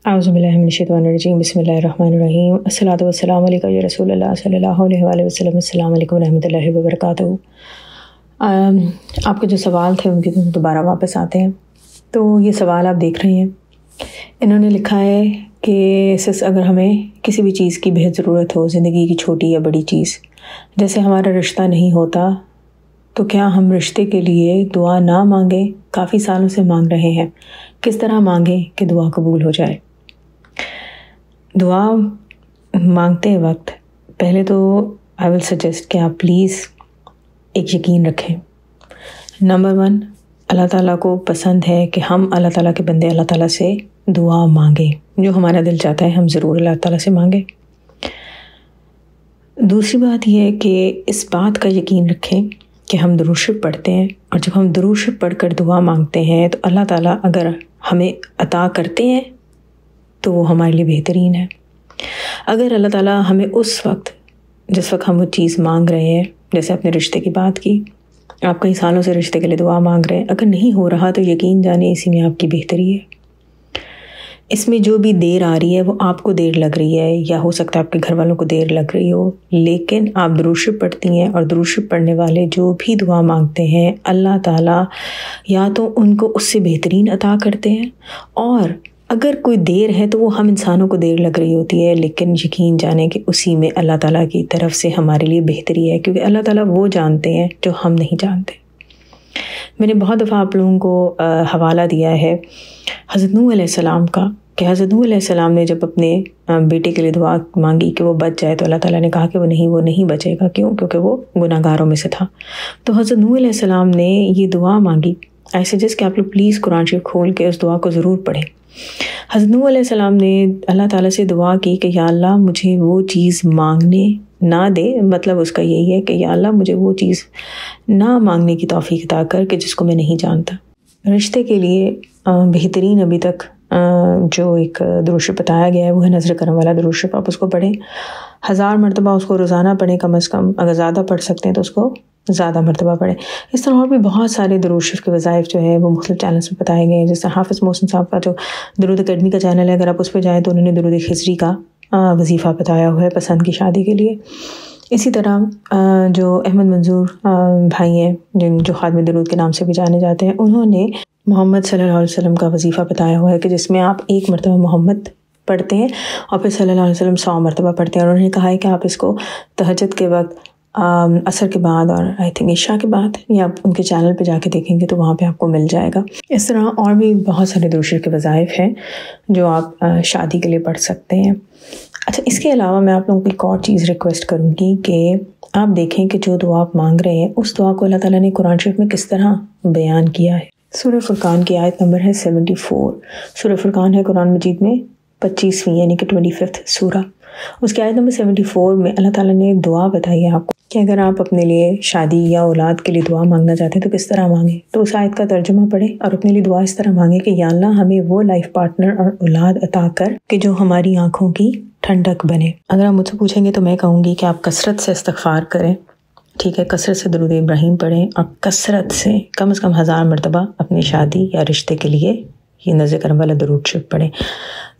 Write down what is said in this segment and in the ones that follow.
اعوذ باللہ من الشیطان الرجیم بسم اللہ الرحمن الرحیم الصلاۃ والسلام علیکم یا رسول اللہ صلی اللہ علیہ وآلہ وسلم۔ السلام علیکم ورحمۃ اللہ وبرکاتہ۔ آپ کے جو سوال تھے ان کی دوبارہ واپس آتے ہیں۔ تو یہ سوال آپ دیکھ رہے ہیں، انہوں نے لکھا ہے کہ اگر ہمیں کسی بھی چیز کی بہت ضرورت ہو، زندگی کی چھوٹی یا بڑی چیز، جیسے ہمارا رشتہ نہیں ہوتا تو کیا ہم رشتے کے لیے دعا نہ مانگیں؟ کافی سالوں سے مانگ رہے ہیں، کس طرح مانگیں کہ دعا قبول ہو جائے؟ دعا مانگتے وقت پہلے تو آئی ول سجیسٹ کہ آپ پلیز ایک یقین رکھیں۔ نمبر 1، اللہ تعالیٰ کو پسند ہے کہ ہم اللہ تعالیٰ کے بندے اللہ تعالیٰ سے دعا مانگیں، جو ہمارا دل چاہتا ہے ہم ضرور اللہ تعالیٰ سے مانگیں۔ دوسری بات یہ ہے کہ اس بات کا یقین رکھیں کہ ہم درود شریف پڑھتے ہیں، اور جب ہم درود شریف پڑھ کر دعا مانگتے ہیں تو اللہ تعالیٰ اگر ہمیں عطا کرتے ہیں تو وہ ہمارے لیے بہترین ہے۔ اگر اللہ تعالیٰ ہمیں اس وقت جس وقت ہم وہ چیز مانگ رہے ہیں، جیسے اپنے رشتے کی بات کی، آپ کئی سالوں سے رشتے کے لیے دعا مانگ رہے ہیں، اگر نہیں ہو رہا تو یقین جانیں اسی میں آپ کی بہتری ہے۔ اس میں جو بھی دیر آ رہی ہے وہ آپ کو دیر لگ رہی ہے، یا ہو سکتا ہے آپ کے گھر والوں کو دیر لگ رہی ہو، لیکن آپ درود شریف پڑھتی ہیں، اور درود شریف پڑھنے والے جو بھی دعا مانگتے ہیں اللہ تعالیٰ یا تو ان کو اس سے بہترین عطا کرتے ہیں، اور اگر کوئی دیر ہے تو وہ ہم انسانوں کو دیر لگ رہی ہوتی ہے، لیکن یقین جانیں کہ اسی میں اللہ تعالیٰ کی طرف سے ہمارے لیے بہتری ہے، کیونکہ اللہ تعالیٰ وہ جانتے ہیں جو ہم نہیں جانتے۔ میں نے بہت دفعہ آپ لوگوں کو حوالہ دیا ہے حضرت نوح علیہ السلام کا، کہ حضرت نوح علیہ السلام نے جب اپنے بیٹے کے لیے دعا مانگی کہ وہ بچ جائے، تو اللہ تعالیٰ نے کہا کہ وہ نہیں بچے گا۔ کیوں؟ کیونکہ وہ گناہ گاروں میں سے تھا۔ تو حضرت نوح علیہ السلام نے یہ دعا مانگی۔ ایسے جس کہ آپ لوگ پلیز قرآن شریف کھول کے اس دعا کو ضرور پڑھیں۔ حضرت نوح علیہ السلام نے اللہ تعالیٰ سے دعا کی کہ یا اللہ مجھے وہ چیز مانگنے نہ دے، مطلب اس کا یہی ہے کہ یا اللہ مجھے وہ چیز نہ مانگنے کی توفیق عطا کر کہ جس کو میں نہیں جانتا۔ رشتے کے لیے بہترین ابھی تک جو ایک درود شریف بتایا گیا ہے وہ ہے نظر کرم والا درود شریف۔ آپ اس کو پڑھیں، 1000 مرتبہ اس کو روزانہ پڑھیں کم از کم، اگر زیادہ پڑھ سکتے ہیں تو اس کو زیادہ مرتبہ پڑھیں۔ اس طرح اور بھی بہت سارے درود شریف کے وظائف جو ہے وہ مختلف چینلز میں بتائے گئے ہیں، جیسے حافظ محسن صاحب کا جو درود اکیڈمی کا چینل ہے، اگر آپ اس پہ جائیں تو انہوں نے درود خضری کا وظیفہ بتایا ہوا ہے پسند کی شادی کے لیے۔ اسی طرح جو احمد منظور بھائی ہیں جو خادم درود کے نام سے بھی جانے جاتے ہیں، انہوں نے محمد صلی اللہ علیہ وسلم کا وظیفہ بتایا ہوا ہے کہ جس میں آپ 1 مرتبہ محمد پڑھتے ہیں اور پھر صلی اللہ علیہ وسلم 100 مرتبہ پڑھتے ہیں، اور انہوں نے کہا ہے کہ آپ اس کو تہجد کے وقت، عصر کے بعد، اور آئی تھنک عشاء کے بعد، یا آپ ان کے چینل پہ جا کے دیکھیں گے تو وہاں پہ آپ کو مل جائے گا۔ اس طرح اور بھی بہت سارے درود شریف کے وظائف ہیں جو آپ شادی کے لیے پڑھ سکتے ہیں۔ اچھا، اس کے علاوہ میں آپ لوگوں کو ایک اور چیز ریکویسٹ کروں گی کہ آپ دیکھیں کہ جو دعا آپ مانگ رہے ہیں اس دعا کو اللہ تعالیٰ نے قرآن شریف میں کس طرح بیان کیا ہے۔ سورہ فرقان کی آیت نمبر ہے 74۔ سورہ فرقان ہے قرآن مجید میں 25ویں یعنی کہ 25 سورہ۔ اس کی آیت نمبر 74 میں اللہ تعالیٰ نے دعا بتائی ہے آپ کو کہ اگر آپ اپنے لیے شادی یا اولاد کے لیے دعا مانگنا چاہتے ہیں تو کس طرح مانگیں۔ تو اس آیت کا ترجمہ پڑھیں اور اپنے لیے دعا اس طرح مانگیں کہ یا اللہ ہمیں وہ لائف پارٹنر اور اولاد عطا کر کہ جو ہماری آنکھوں کی ٹھنڈک بنے۔ اگر آپ مجھ سے پوچھیں گے تو میں کہوں گی کہ آپ کثرت سے استغفار کریں، ٹھیک ہے، کثرت سے درود ابراہیم پڑھیں، اور کثرت سے کم از کم 1000 مرتبہ اپنی شادی یا رشتے کے لیے یہ نظر کرم والا درود شریف پڑھیں۔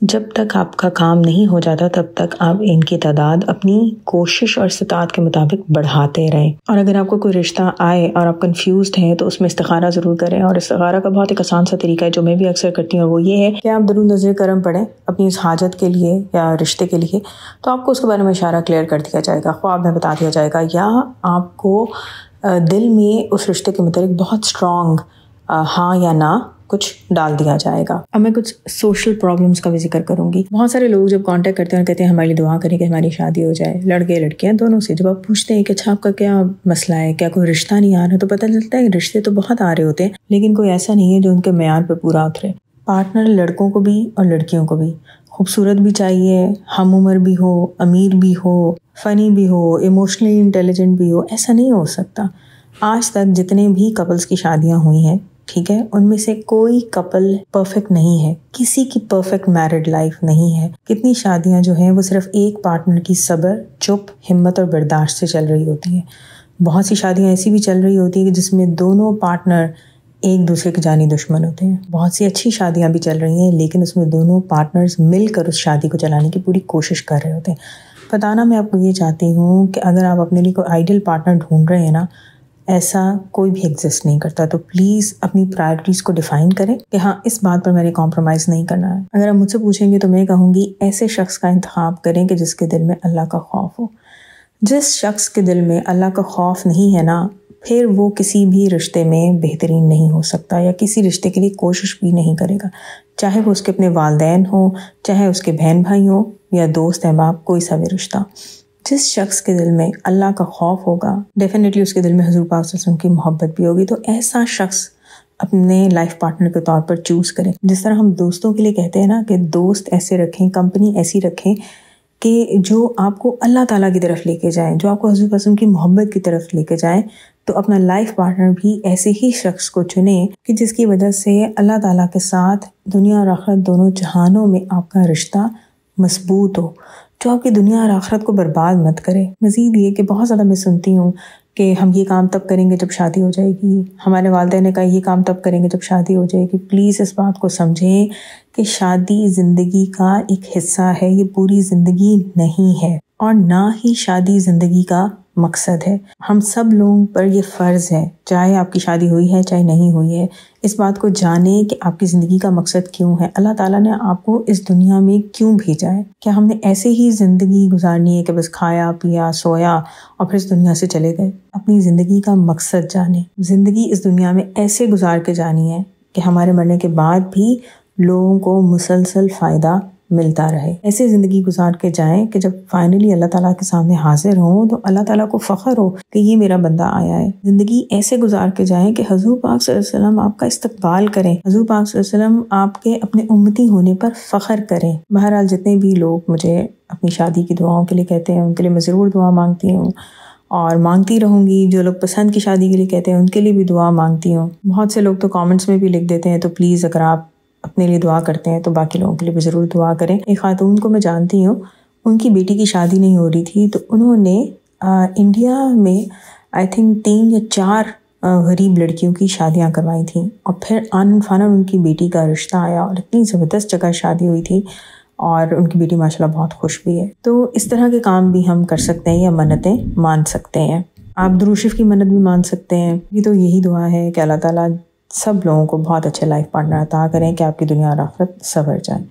جب تک آپ کا کام نہیں ہو جاتا تب تک آپ ان کی تعداد اپنی کوشش اور استطاعت کے مطابق بڑھاتے رہیں۔ اور اگر آپ کو کوئی رشتہ آئے اور آپ کنفیوزڈ ہیں تو اس میں استخارہ ضرور کریں، اور استخارہ کا بہت ایک آسان سا طریقہ ہے جو میں بھی اکثر کرتی ہوں، اور وہ یہ ہے کہ آپ درود نظر کرم پڑھیں اپنی اس حاجت کے لیے یا رشتے کے لیے، تو آپ کو اس کے بارے میں اشارہ کلیئر کر دیا جائے گا، خواب میں بتا دیا جائے گا، یا آپ کو دل میں اس رشتے کے متعلق بہت اسٹرانگ ہاں یا نہ کچھ ڈال دیا جائے گا۔ اب میں کچھ سوشل پرابلمس کا بھی ذکر کروں گی۔ بہت سارے لوگ جب کانٹیکٹ کرتے ہیں اور کہتے ہیں ہمارے لیے دعا کریں کہ ہماری شادی ہو جائے، لڑکے لڑکیاں دونوں سے، جب آپ پوچھتے ہیں کہ اچھا آپ کا کیا مسئلہ ہے، کیا کوئی رشتہ نہیں آ رہا، تو پتہ چلتا ہے کہ رشتے تو بہت آ رہے ہوتے ہیں لیکن کوئی ایسا نہیں ہے جو ان کے معیار پہ پورا اترے۔ پارٹنر لڑکوں کو بھی اور لڑکیوں کو بھی خوبصورت بھی چاہیے، ہم عمر بھی ہو، امیر بھی ہو، فنی بھی ہو، ایموشنلی انٹیلیجنٹ بھی ہو، ایسا نہیں ہو سکتا۔ آج تک جتنے بھی کپلز کی شادیاں ہوئی ہیں، ٹھیک ہے، ان میں سے کوئی کپل پرفیکٹ نہیں ہے، کسی کی پرفیکٹ میرڈ لائف نہیں ہے۔ کتنی شادیاں جو ہیں وہ صرف ایک پارٹنر کی صبر، چپ، ہمت اور برداشت سے چل رہی ہوتی ہیں۔ بہت سی شادیاں ایسی بھی چل رہی ہوتی ہیں کہ جس میں دونوں پارٹنر ایک دوسرے کے جانی دشمن ہوتے ہیں. بہت سی اچھی شادیاں بھی چل رہی ہیں لیکن اس میں دونوں پارٹنرز مل کر اس شادی کو چلانے کی پوری کوشش کر رہے ہوتے ہیں. بتانا میں آپ کو یہ چاہتی ہوں کہ اگر آپ اپنے لیے کوئی آئیڈیل پارٹنر ڈھونڈ رہے ہیں نا، ایسا کوئی بھی ایگزسٹ نہیں کرتا. تو پلیز اپنی پرائرٹیز کو ڈیفائن کریں کہ ہاں اس بات پر میں نے کمپرومائز نہیں کرنا ہے. اگر آپ مجھ سے پوچھیں گے تو میں کہوں گی ایسے شخص کا انتخاب کریں کہ جس کے دل میں اللہ کا خوف ہو. جس شخص کے دل میں اللہ کا خوف نہیں ہے نا، پھر وہ کسی بھی رشتے میں بہترین نہیں ہو سکتا یا کسی رشتے کے لیے کوشش بھی نہیں کرے گا، چاہے وہ اس کے اپنے والدین ہوں، چاہے اس کے بہن بھائی ہوں یا دوست احباب، کوئی سا بھی رشتہ. جس شخص کے دل میں اللہ کا خوف ہوگا ڈیفینیٹلی اس کے دل میں حضور پاک صلی اللہ علیہ وسلم کی محبت بھی ہوگی. تو ایسا شخص اپنے لائف پارٹنر کے طور پر چوز کریں. جس طرح ہم دوستوں کے لیے کہتے ہیں نا کہ دوست ایسے رکھیں، کمپنی ایسی رکھیں کہ جو آپ کو اللہ تعالیٰ کی طرف لے کے جائیں، جو آپ کو حضور پاک صلی اللہ علیہ وسلم کی محبت کی طرف لے کے جائیں. تو اپنا لائف پارٹنر بھی ایسے ہی شخص کو چنیں کہ جس کی وجہ سے اللہ تعالیٰ کے ساتھ دنیا اور آخرت دونوں جہانوں میں آپ کا رشتہ مضبوط ہو، جو آپ کی دنیا اور آخرت کو برباد مت کرے. مزید یہ کہ بہت زیادہ میں سنتی ہوں کہ ہم یہ کام تب کریں گے جب شادی ہو جائے گی، ہمارے والدین نے کہا یہ کام تب کریں گے جب شادی ہو جائے گی. پلیز اس بات کو سمجھیں کہ شادی زندگی کا ایک حصہ ہے، یہ پوری زندگی نہیں ہے اور نہ ہی شادی زندگی کا مقصد ہے. ہم سب لوگوں پر یہ فرض ہے، چاہے آپ کی شادی ہوئی ہے چاہے نہیں ہوئی ہے، اس بات کو جانیں کہ آپ کی زندگی کا مقصد کیوں ہے، اللہ تعالیٰ نے آپ کو اس دنیا میں کیوں بھیجا ہے. کیا ہم نے ایسے ہی زندگی گزارنی ہے کہ بس کھایا پیا سویا اور پھر اس دنیا سے چلے گئے؟ اپنی زندگی کا مقصد جانیں. زندگی اس دنیا میں ایسے گزار کے جانی ہے کہ ہمارے مرنے کے بعد بھی لوگوں کو مسلسل فائدہ ملتا رہے. ایسے زندگی گزار کے جائیں کہ جب فائنلی اللہ تعالیٰ کے سامنے حاضر ہوں تو اللہ تعالیٰ کو فخر ہو کہ یہ میرا بندہ آیا ہے. زندگی ایسے گزار کے جائیں کہ حضور پاک صلی اللہ علیہ وسلم آپ کا استقبال کریں، حضور پاک صلی اللہ علیہ وسلم آپ کے اپنے امتی ہونے پر فخر کریں. بہرحال جتنے بھی لوگ مجھے اپنی شادی کی دعاؤں کے لیے کہتے ہیں ان کے لیے میں ضرور دعا مانگتی ہوں اور مانگتی رہوں گی. جو لوگ پسند کی شادی کے لیے کہتے ہیں ان کے لیے بھی دعا مانگتی ہوں. بہت سے لوگ تو کامنٹس میں بھی لکھ دیتے ہیں، تو پلیز اگر آپ اپنے لیے دعا کرتے ہیں تو باقی لوگوں کے لیے بھی ضرور دعا کریں. ایک خاتون کو میں جانتی ہوں، ان کی بیٹی کی شادی نہیں ہو رہی تھی تو انہوں نے انڈیا میں آئی تھنک 3 یا 4 غریب لڑکیوں کی شادیاں کروائی تھیں اور پھر آنن فانن ان کی بیٹی کا رشتہ آیا اور اتنی زبردست جگہ شادی ہوئی تھی اور ان کی بیٹی ماشاءاللہ بہت خوش بھی ہے. تو اس طرح کے کام بھی ہم کر سکتے ہیں یا منتیں مان سکتے ہیں. آپ درود شریف کی منت بھی مان سکتے ہیں. یہ تو یہی دعا ہے کہ اللہ تعالیٰ سب لوگوں کو بہت اچھے لائف پارٹنر عطا کریں کہ آپ کی دنیا اور آخرت سنور جائے.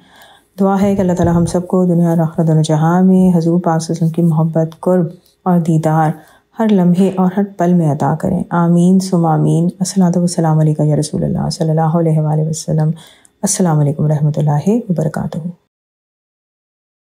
دعا ہے کہ اللہ تعالیٰ ہم سب کو دنیا اور آخرت دونوں جہاں میں حضور پاک صلی اللہ علیہ وسلم کی محبت، قرب اور دیدار ہر لمحے اور ہر پل میں عطا کریں. آمین ثم آمین. الصلاۃ والسلام علیکہ یا رسول اللہ صلی اللہ علیہ وآلہ وسلم. السلام علیکم ورحمۃ اللہ وبرکاتہ.